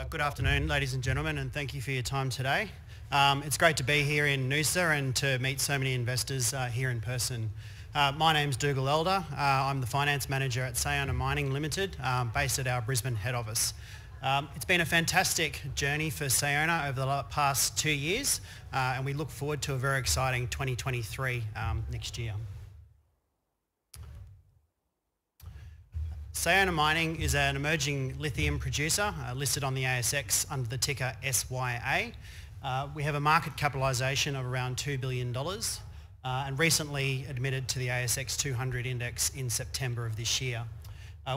Good afternoon, ladies and gentlemen, and thank you for your time today. It's great to be here in Noosa and to meet so many investors here in person. My name's Dougal Elder. I'm the Finance Manager at Sayona Mining Limited, based at our Brisbane head office. It's been a fantastic journey for Sayona over the past 2 years, and we look forward to a very exciting 2023 next year. Sayona Mining is an emerging lithium producer listed on the ASX under the ticker SYA. We have a market capitalisation of around $2 billion and recently admitted to the ASX 200 index in September of this year.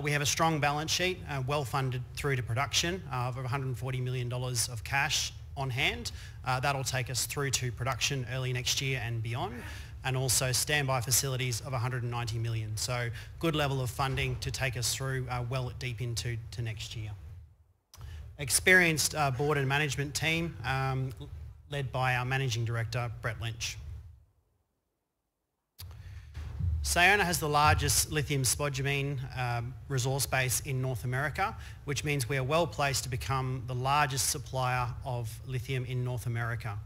We have a strong balance sheet, well funded through to production of $140 million of cash on hand. That'll take us through to production early next year and beyond, and also standby facilities of $190 million. So good level of funding to take us through well deep into next year. Experienced board and management team led by our Managing Director, Brett Lynch. Sayona has the largest lithium spodumene resource base in North America, which means we are well placed to become the largest supplier of lithium in North America.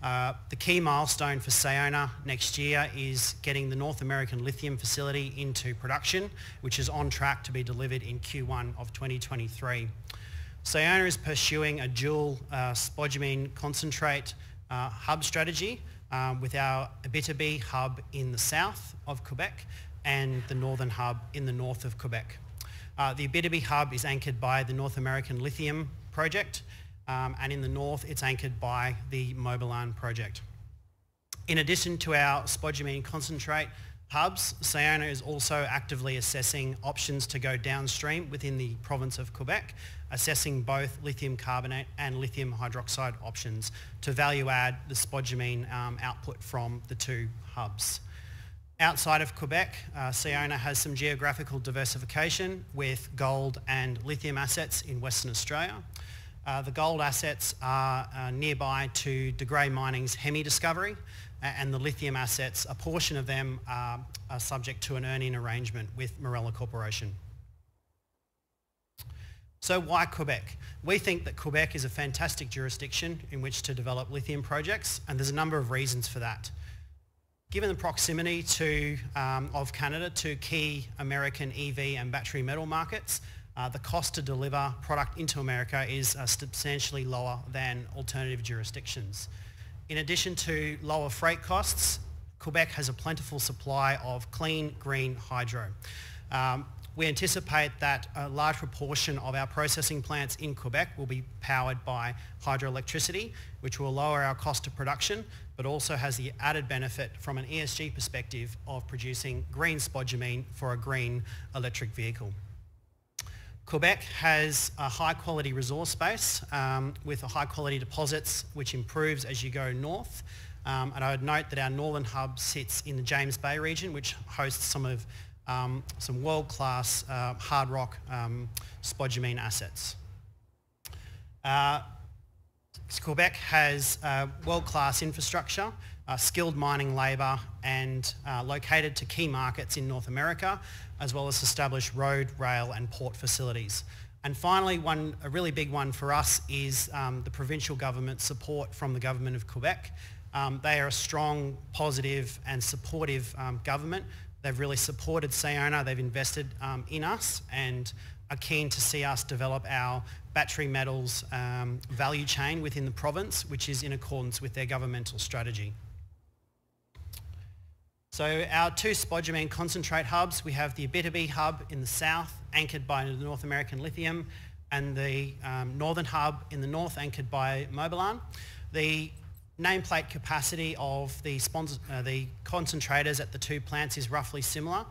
The key milestone for Sayona next year is getting the North American lithium facility into production, which is on track to be delivered in Q1 of 2023. Sayona is pursuing a dual spodumene concentrate hub strategy with our Abitibi hub in the south of Quebec and the northern hub in the north of Quebec. The Abitibi hub is anchored by the North American Lithium project, and in the north it's anchored by the Mobilan project. In addition to our spodumene concentrate hubs, Sayona is also actively assessing options to go downstream within the province of Quebec, assessing both lithium carbonate and lithium hydroxide options to value add the spodumene output from the two hubs. Outside of Quebec, Sayona has some geographical diversification with gold and lithium assets in Western Australia. The gold assets are nearby to De Grey Mining's Hemi discovery, and the lithium assets, a portion of them are subject to an earn-in arrangement with Morella Corporation. So why Quebec? We think that Quebec is a fantastic jurisdiction in which to develop lithium projects, and there's a number of reasons for that. Given the proximity of Canada to key American EV and battery metal markets, the cost to deliver product into America is substantially lower than alternative jurisdictions. In addition to lower freight costs, Quebec has a plentiful supply of clean, green hydro. We anticipate that a large proportion of our processing plants in Quebec will be powered by hydroelectricity, which will lower our cost of production, but also has the added benefit from an ESG perspective of producing green spodumene for a green electric vehicle. Quebec has a high quality resource base with high quality deposits, which improves as you go north. And I would note that our northern hub sits in the James Bay region, which hosts some world-class hard rock spodumene assets. Quebec has world-class infrastructure, skilled mining labour, and located to key markets in North America, as well as established road, rail and port facilities. And finally, a really big one for us is the provincial government support from the government of Quebec. They are a strong, positive and supportive government. They've really supported Sayona, they've invested in us and are keen to see us develop our battery metals value chain within the province, which is in accordance with their governmental strategy. So our two spodumene concentrate hubs, we have the Abitibi hub in the south, anchored by the North American Lithium, and the northern hub in the north, anchored by Mobilan. The nameplate capacity of the concentrators at the two plants is roughly similar,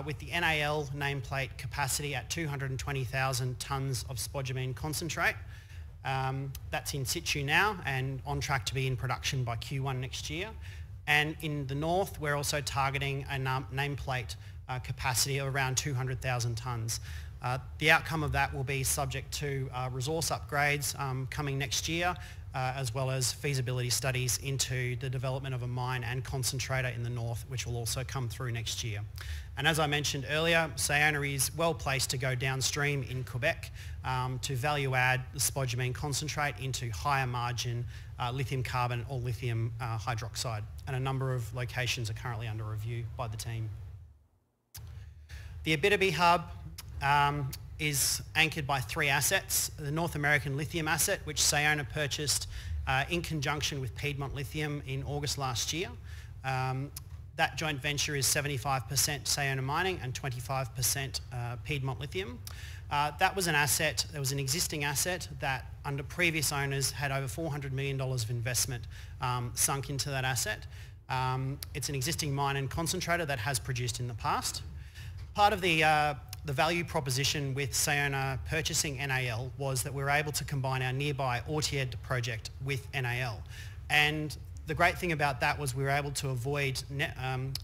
with the NAL nameplate capacity at 220,000 tonnes of spodumene concentrate. That's in situ now and on track to be in production by Q1 next year. And in the north, we're also targeting a nameplate capacity of around 200,000 tonnes. The outcome of that will be subject to resource upgrades coming next year, as well as feasibility studies into the development of a mine and concentrator in the north, which will also come through next year. And as I mentioned earlier, Sayona is well placed to go downstream in Quebec to value add the spodumene concentrate into higher margin lithium carbonate or lithium hydroxide. And a number of locations are currently under review by the team. The Abitibi hub is anchored by 3 assets. The North American lithium asset, which Sayona purchased in conjunction with Piedmont Lithium in August last year. That joint venture is 75% Sayona Mining and 25% Piedmont Lithium. That was an asset, there was an existing asset that under previous owners had over $400 million of investment sunk into that asset. It's an existing mine and concentrator that has produced in the past. Part of the value proposition with Sayona purchasing NAL was that we were able to combine our nearby Ortier project with NAL. And the great thing about that was we were able to avoid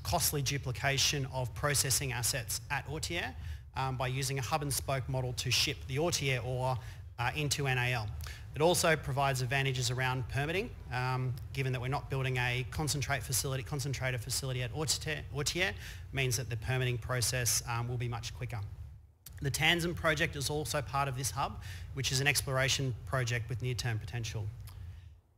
costly duplication of processing assets at Ortier by using a hub and spoke model to ship the Ortier ore into NAL. It also provides advantages around permitting, given that we're not building a concentrator facility at Ortier, means that the permitting process will be much quicker. The Tanzan project is also part of this hub, which is an exploration project with near-term potential.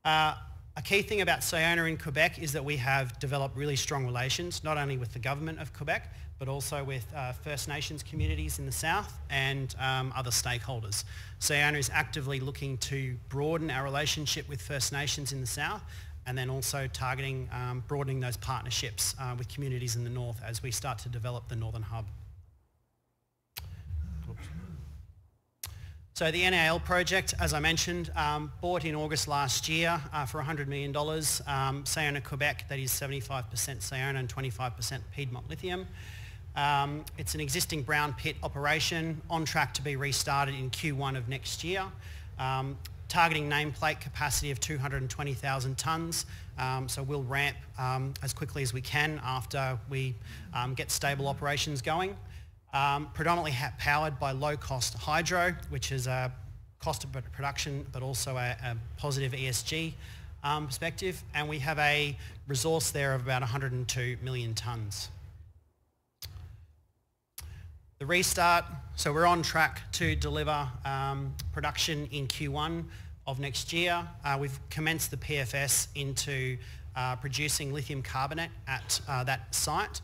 A key thing about Sayona in Quebec is that we have developed really strong relations, not only with the government of Quebec, but also with First Nations communities in the south and other stakeholders. Sayona is actively looking to broaden our relationship with First Nations in the south, and then also targeting broadening those partnerships with communities in the north as we start to develop the Northern Hub. So the NAL project, as I mentioned, bought in August last year for $100 million. Sayona Quebec, that is 75% Sayona and 25% Piedmont Lithium. It's an existing brown pit operation on track to be restarted in Q1 of next year. Targeting nameplate capacity of 220,000 tonnes. So we'll ramp as quickly as we can after we get stable operations going. Predominantly powered by low-cost hydro, which is a cost of production, but also a positive ESG perspective. And we have a resource there of about 102 million tonnes. The restart, so we're on track to deliver production in Q1 of next year. We've commenced the PFS into producing lithium carbonate at that site.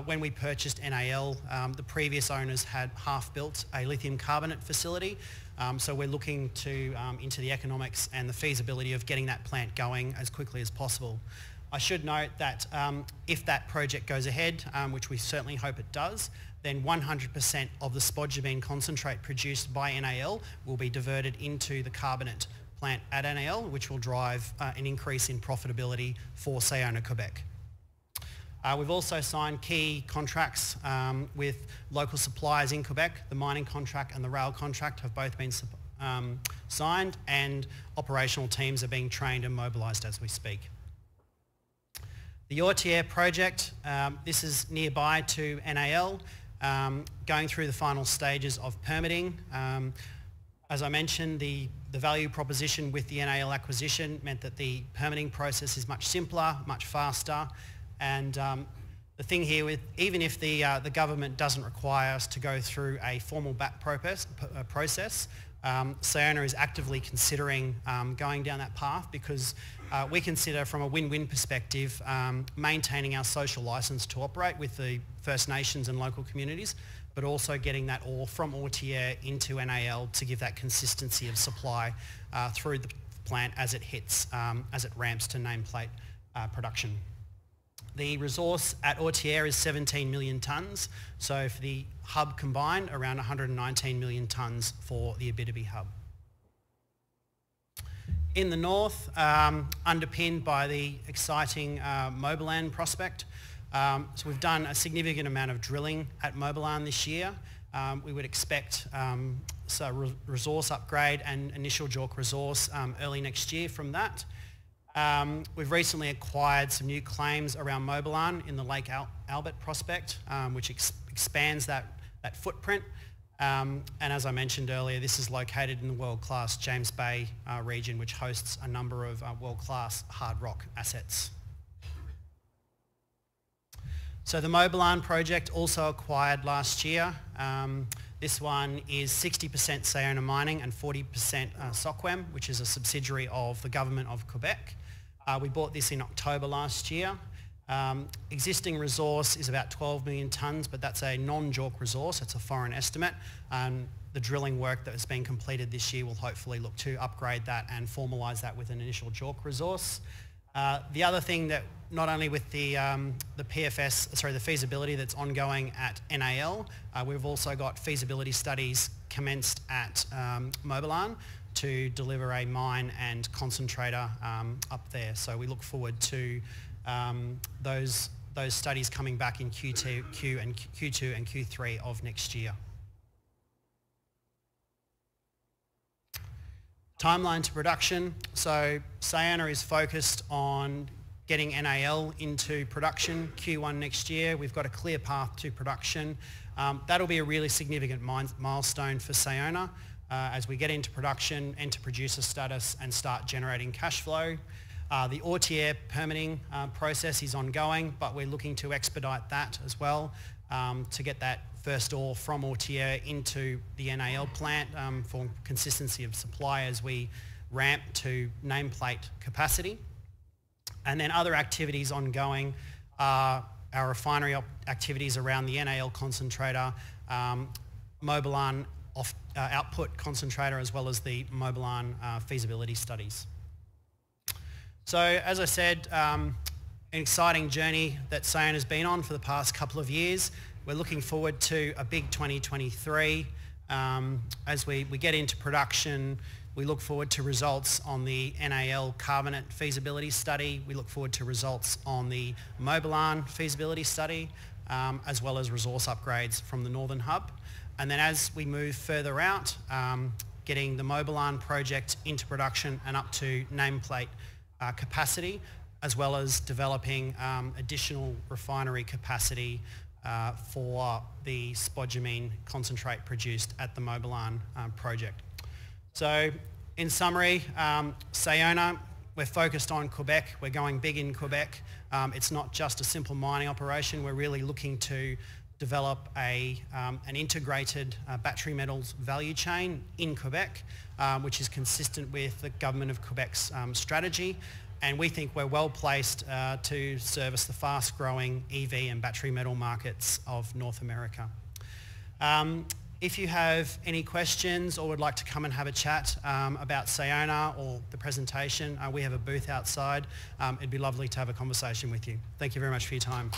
When we purchased NAL, the previous owners had half-built a lithium carbonate facility. So we're looking to into the economics and the feasibility of getting that plant going as quickly as possible. I should note that if that project goes ahead, which we certainly hope it does, then 100% of the spodumene concentrate produced by NAL will be diverted into the carbonate plant at NAL, which will drive an increase in profitability for Sayona Quebec. We've also signed key contracts with local suppliers in Quebec. The mining contract and the rail contract have both been signed, and operational teams are being trained and mobilised as we speak. The Ortier project, this is nearby to NAL, going through the final stages of permitting. As I mentioned, the value proposition with the NAL acquisition meant that the permitting process is much simpler, much faster. And the thing here with, even if the government doesn't require us to go through a formal back process, Sayona is actively considering going down that path because we consider from a win-win perspective maintaining our social licence to operate with the First Nations and local communities, but also getting that ore from Ortier into NAL to give that consistency of supply through the plant as it hits, as it ramps to nameplate production. The resource at Ortier is 17 million tonnes, so for the hub combined, around 119 million tonnes for the Abitibi hub. In the north, underpinned by the exciting Mobilan prospect, so we've done a significant amount of drilling at Mobilan this year. We would expect resource upgrade and initial JORC resource early next year from that. We've recently acquired some new claims around Mobilan in the Lake Albert prospect, which expands that footprint. And as I mentioned earlier, this is located in the world-class James Bay region, which hosts a number of world-class hard rock assets. So the Mobilan project, also acquired last year. This one is 60% Sayona Mining and 40% Soquem, which is a subsidiary of the government of Quebec. We bought this in October last year. Existing resource is about 12 million tonnes, but that's a non-JORC resource. It's a foreign estimate. The drilling work that has been completed this year will hopefully look to upgrade that and formalise that with an initial JORC resource. The other thing that not only with the feasibility that's ongoing at NAL, we've also got feasibility studies commenced at Mobilan to deliver a mine and concentrator up there. So we look forward to those studies coming back in Q2 and Q3 of next year. Timeline to production. So Sayona is focused on getting NAL into production Q1 next year. We've got a clear path to production. That'll be a really significant milestone for Sayona as we get into production, enter producer status and start generating cash flow. The Ortier permitting process is ongoing, but we're looking to expedite that as well to get that first ore from Ortier into the NAL plant for consistency of supply as we ramp to nameplate capacity. And then other activities ongoing are our refinery activities around the NAL concentrator, Mobilan output concentrator, as well as the Mobilan feasibility studies. So as I said, an exciting journey that Sayona has been on for the past couple of years. We're looking forward to a big 2023. As we get into production, we look forward to results on the NAL carbonate feasibility study. We look forward to results on the Mobilan feasibility study, as well as resource upgrades from the Northern Hub. And then as we move further out, getting the Mobilan project into production and up to nameplate capacity, as well as developing additional refinery capacity for the spodumene concentrate produced at the Mobilan project. So in summary, Sayona, we're focused on Quebec. We're going big in Quebec. It's not just a simple mining operation. We're really looking to develop an integrated battery metals value chain in Quebec, which is consistent with the government of Quebec's strategy. And we think we're well placed to service the fast-growing EV and battery metal markets of North America. If you have any questions or would like to come and have a chat about Sayona or the presentation, we have a booth outside. It'd be lovely to have a conversation with you. Thank you very much for your time.